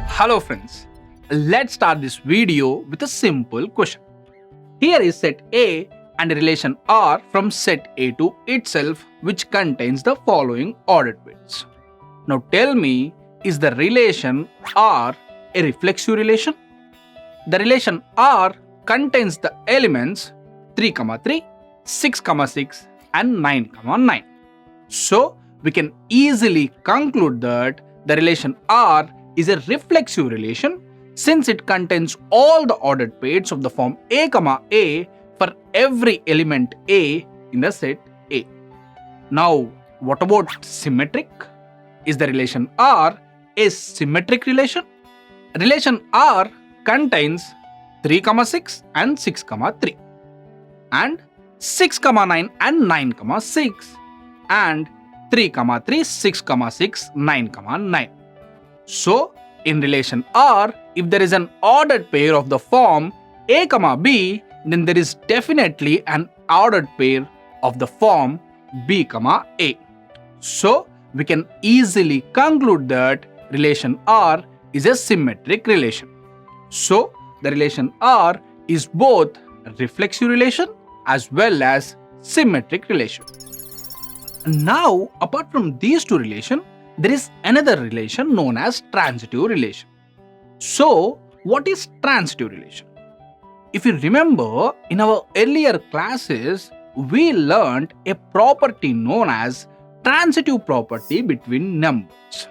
Hello friends, let's start this video with a simple question. Here is set A and a relation R from set A to itself which contains the following ordered bits. Now tell me, is the relation R a reflexive relation? The relation R contains the elements 3, 3, 6, 6 and 9, 9. So we can easily conclude that the relation R is a reflexive relation since it contains all the ordered pairs of the form A, A for every element A in the set A. Now, what about symmetric? Is the relation R a symmetric relation? Relation R contains 3, 6 and 6, 3 and 6, 9 and 9, 6 and 3, 3, 6, 6, 9, 9. So, in relation R, if there is an ordered pair of the form A, B, then there is definitely an ordered pair of the form B, A. So, we can easily conclude that relation R is a symmetric relation. So, the relation R is both a reflexive relation as well as symmetric relation. Now, apart from these two relations, there is another relation known as transitive relation. So, what is transitive relation? If you remember, in our earlier classes, we learned a property known as transitive property between numbers.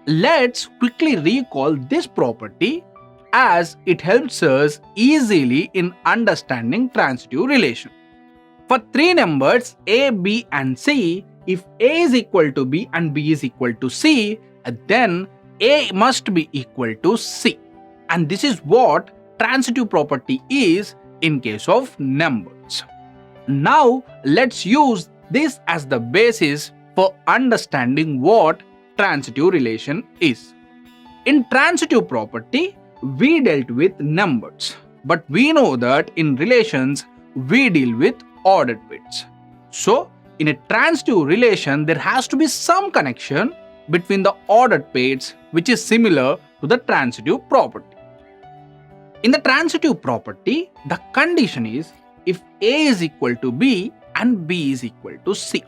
Let's quickly recall this property as it helps us easily in understanding transitive relation. For three numbers A, B and C, if A is equal to B and B is equal to C, then A must be equal to C. And this is what transitive property is in case of numbers. Now let's use this as the basis for understanding what transitive relation is. In transitive property, we dealt with numbers, but we know that in relations, we deal with ordered bits. So, in a transitive relation, there has to be some connection between the ordered pairs which is similar to the transitive property. In the transitive property, the condition is if A is equal to B and B is equal to C.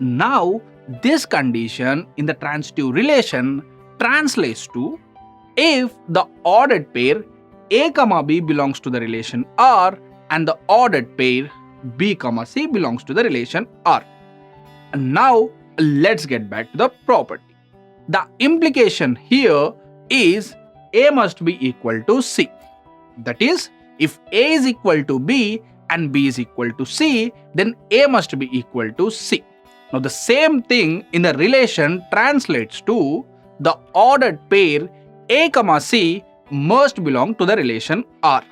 Now, this condition in the transitive relation translates to if the ordered pair A, B belongs to the relation R and the ordered pair B, C belongs to the relation R. And now let's get back to the property. The implication here is A must be equal to C. That is, if A is equal to B and B is equal to C, then A must be equal to C. Now the same thing in the relation translates to the ordered pair A, C must belong to the relation R.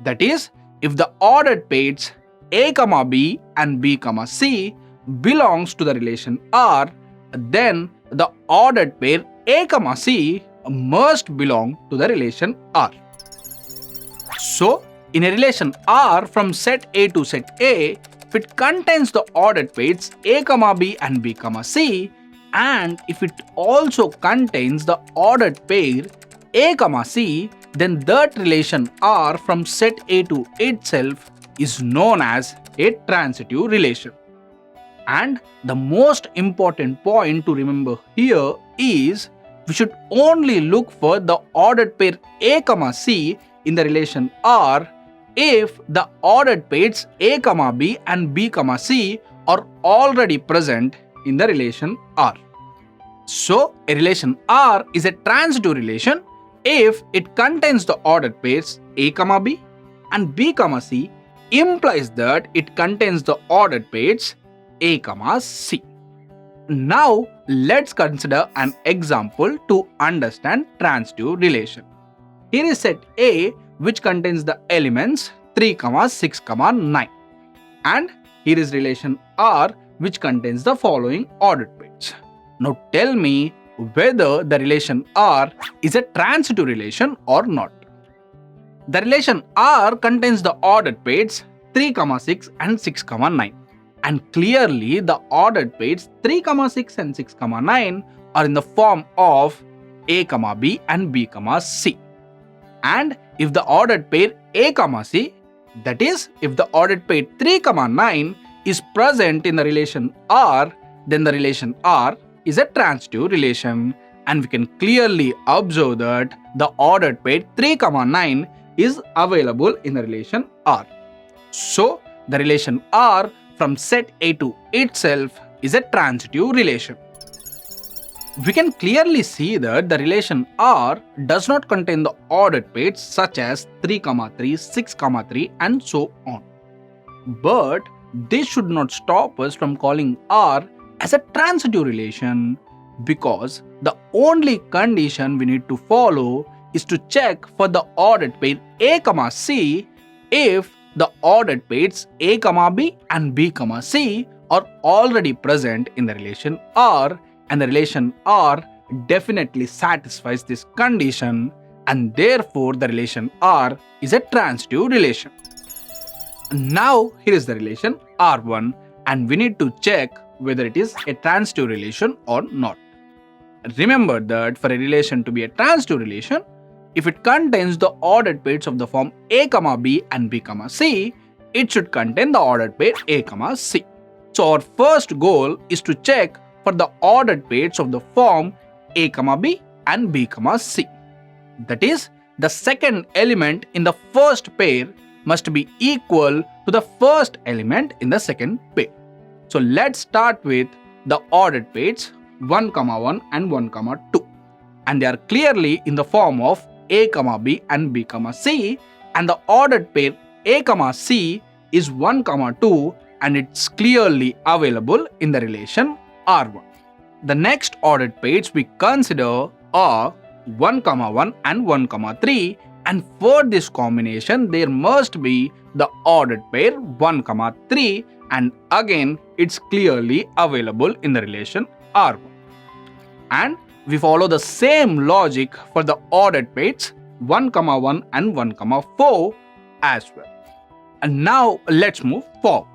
That is, if the ordered pairs A, B and B, C belongs to the relation R, then the ordered pair A, C must belong to the relation R. So, in a relation R from set A to set A, if it contains the ordered pairs A, B and B, C, and if it also contains the ordered pair A, C, then that relation R from set A to itself is known as a transitive relation. And the most important point to remember here is we should only look for the ordered pair A, C in the relation R if the ordered pairs A, B and B, C are already present in the relation R. So, a relation R is a transitive relation if it contains the ordered pairs A, B and B, C implies that it contains the ordered pairs A, C. Now, let's consider an example to understand transitive relation. Here is set A which contains the elements 3, 6, 9 and here is relation R which contains the following ordered bits. Now tell me whether the relation R is a transitive relation or not. The relation R contains the ordered pairs 3, 6 and 6, 9. And clearly the ordered pairs 3, 6 and 6, 9 are in the form of A, B and B, C. And if the ordered pair A, C, that is, if the ordered pair 3, 9 is present in the relation R, then the relation R is a transitive relation. And we can clearly observe that the ordered pair 3, 9 is available in the relation R. So, the relation R from set A2 itself is a transitive relation. We can clearly see that the relation R does not contain the ordered pairs such as 3, 3, 6, 3 and so on. But this should not stop us from calling R as a transitive relation, because the only condition we need to follow is to check for the ordered pair A, C if the ordered pairs A, B and B, C are already present in the relation R, and the relation R definitely satisfies this condition, and therefore the relation R is a transitive relation. Now here is the relation R1, and we need to check whether it is a transitive relation or not. Remember that for a relation to be a transitive relation, if it contains the ordered pairs of the form A, B and B, C, it should contain the ordered pair A, C. So our first goal is to check for the ordered pairs of the form A, B and B, C. That is, the second element in the first pair must be equal to the first element in the second pair. So let's start with the ordered pairs 1, 1 and 1, 2. And they are clearly in the form of A, B and B, C, and the ordered pair A, C is 1, 2, and it's clearly available in the relation R1. The next ordered pairs we consider are 1, 1 and 1, 3, and for this combination there must be the ordered pair 1, 3, and again it's clearly available in the relation R1. And we follow the same logic for the ordered pairs 1, 1 and 1, 4 as well. And now let's move forward.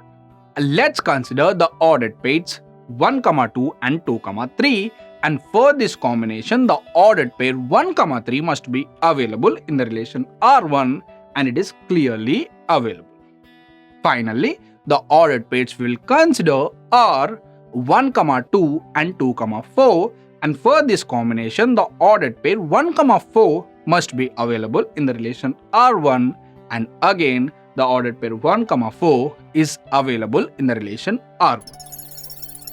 Let's consider the ordered pairs 1, 2 and 2, 3, and for this combination the ordered pair 1, 3 must be available in the relation R1, and it is clearly available. Finally, the ordered pairs we will consider are 1, 2 and 2, 4, and for this combination the ordered pair 1, 4 must be available in the relation R1, and again the ordered pair 1, 4 is available in the relation R1.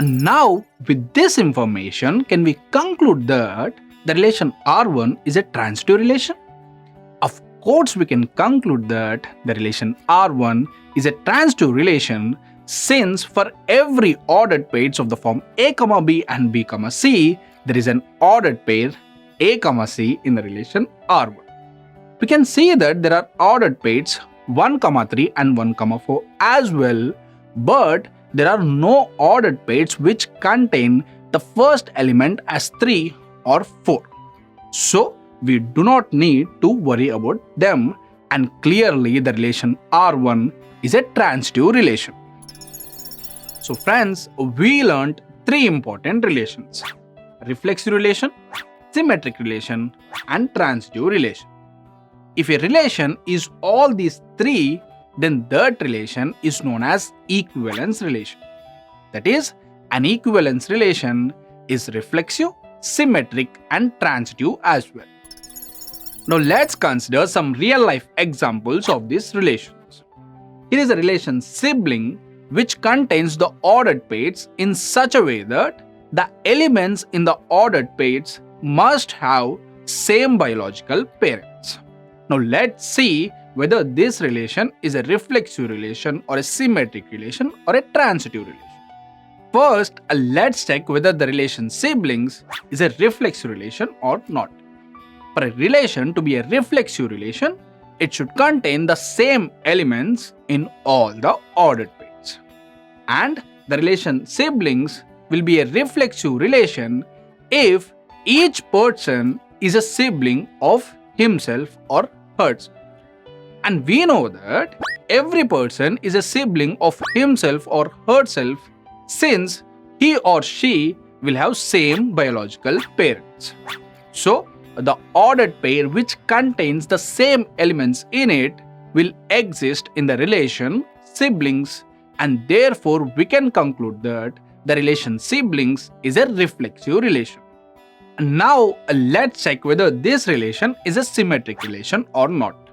Now with this information, can we conclude that the relation R1 is a transitive relation? Of course we can conclude that the relation R1 is a transitive relation, since for every ordered pairs of the form A, B and B, C, there is an ordered pair A, C in the relation R1. We can see that there are ordered pairs 1, 3 and 1, 4 as well, but there are no ordered pairs which contain the first element as 3 or 4. So we do not need to worry about them, and clearly the relation R1 is a transitive relation. So friends, we learned 3 important relations: reflexive relation, symmetric relation and transitive relation. If a relation is all these 3, then that relation is known as equivalence relation. That is, an equivalence relation is reflexive, symmetric and transitive as well. Now let's consider some real life examples of these relations. Here is a relation sibling which contains the ordered pairs in such a way that the elements in the ordered pairs must have same biological parents. Now let's see whether this relation is a reflexive relation or a symmetric relation or a transitive relation. First, let's check whether the relation siblings is a reflexive relation or not. For a relation to be a reflexive relation, it should contain the same elements in all the ordered pairs. And the relation siblings will be a reflexive relation if each person is a sibling of himself or herself. And we know that every person is a sibling of himself or herself since he or she will have same biological parents. So, the ordered pair which contains the same elements in it will exist in the relation siblings, and therefore we can conclude that the relation siblings is a reflexive relation. And now let's check whether this relation is a symmetric relation or not.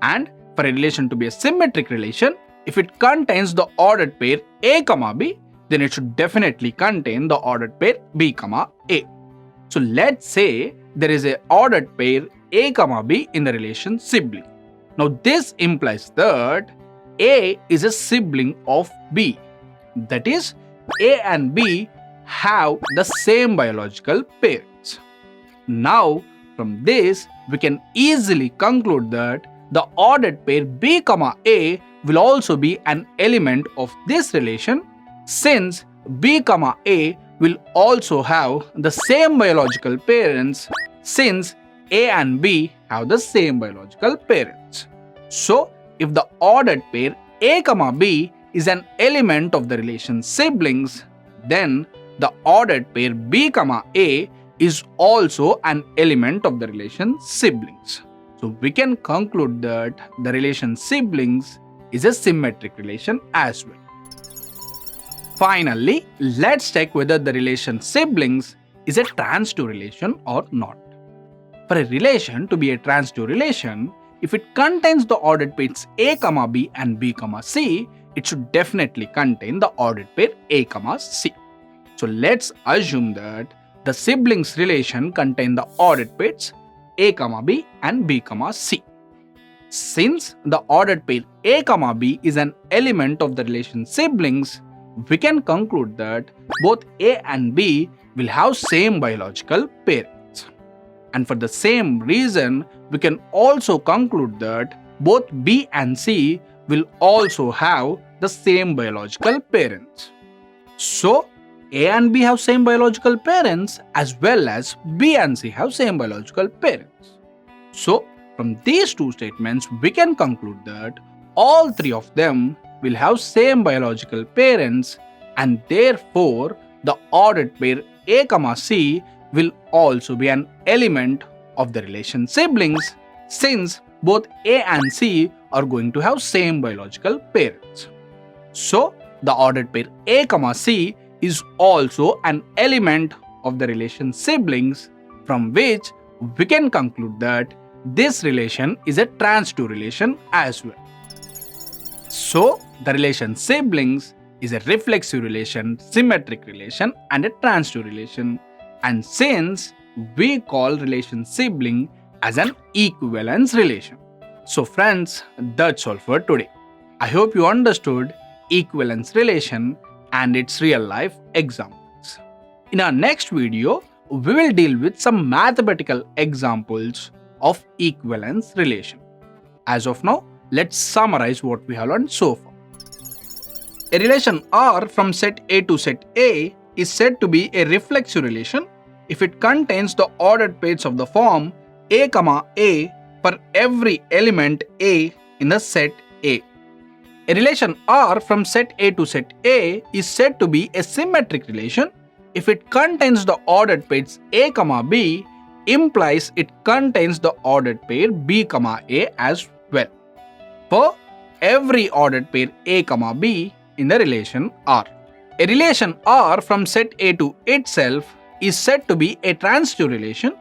And for a relation to be a symmetric relation, if it contains the ordered pair A, B, then it should definitely contain the ordered pair B, A. So let's say there is a ordered pair A, B in the relation sibling. Now this implies that A is a sibling of B. That is, A and B have the same biological parents. Now from this we can easily conclude that the ordered pair B, A will also be an element of this relation since B, A will also have the same biological parents since A and B have the same biological parents. So, if the ordered pair A, B is an element of the relation siblings, then the ordered pair B, A is also an element of the relation siblings. So, we can conclude that the relation siblings is a symmetric relation as well. Finally, let's check whether the relation siblings is a transitive relation or not. For a relation to be a transitive relation, if it contains the ordered pairs A, B and B, C, it should definitely contain the ordered pair A, C. So let's assume that the siblings relation contain the ordered pairs A, B and B, C. Since the ordered pair A, B is an element of the relation siblings, we can conclude that both A and B will have same biological parents. And for the same reason, we can also conclude that both B and C will also have the same biological parents. So, A and B have same biological parents as well as B and C have same biological parents. So, from these two statements, we can conclude that all three of them will have same biological parents, and therefore the ordered pair A, C will also be an element of the relation siblings since both A and C are going to have same biological parents. So the ordered pair A, C is also an element of the relation siblings, from which we can conclude that this relation is a transitive relation as well. So, the relation siblings is a reflexive relation, symmetric relation and a transitive relation, and since we call relation sibling as an equivalence relation. So friends, that's all for today. I hope you understood equivalence relation and its real life examples. In our next video, we will deal with some mathematical examples of equivalence relation. As of now, let's summarize what we have learned so far. A relation R from set A to set A is said to be a reflexive relation if it contains the ordered pairs of the form A, A for every element A in the set A. A relation R from set A to set A is said to be a symmetric relation if it contains the ordered pairs A, B, implies it contains the ordered pair B, A as well for every ordered pair A, B in the relation R. A relation R from set A to itself is said to be a transitive relation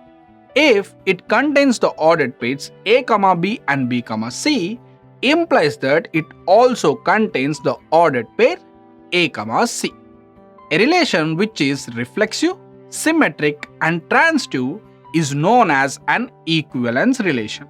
if it contains the ordered pairs A, B and B, C, implies that it also contains the ordered pair A, C. A relation which is reflexive, symmetric and transitive is known as an equivalence relation.